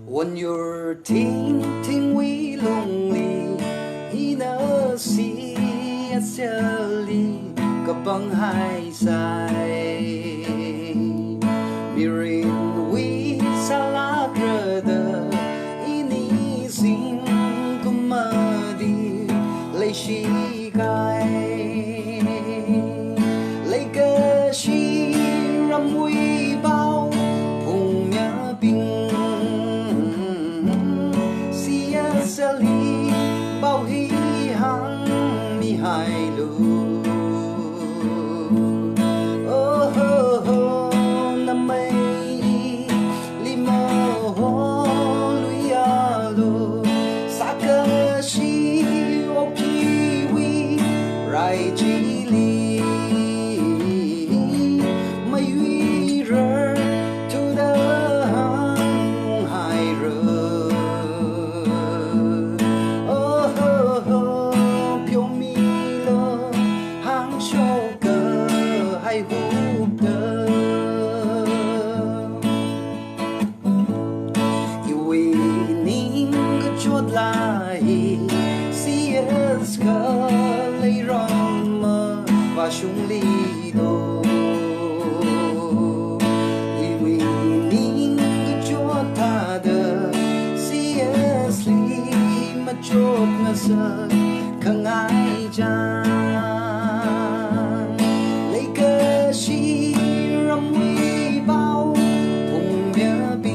When you're thinking we lonely in a CSL kapang hai sai mirin we sala brother ini sing kumadi lấy shi kai lấy cơ shi ram we bao hùng nhã bình CSL bao hi hang mi hai lu Rai chi li mai uy rơ to the hang hai rơ oh ho ho piu mi lo hang show cơ hai hu tơ iwi ning cái chốt lại CS cơ lấy rong mơ và sung ly đồ iwi ning cái chốt tha đờ CS mà chốt ngơ sơ khang ai chang lấy cơ shi ram uy bao hùng bia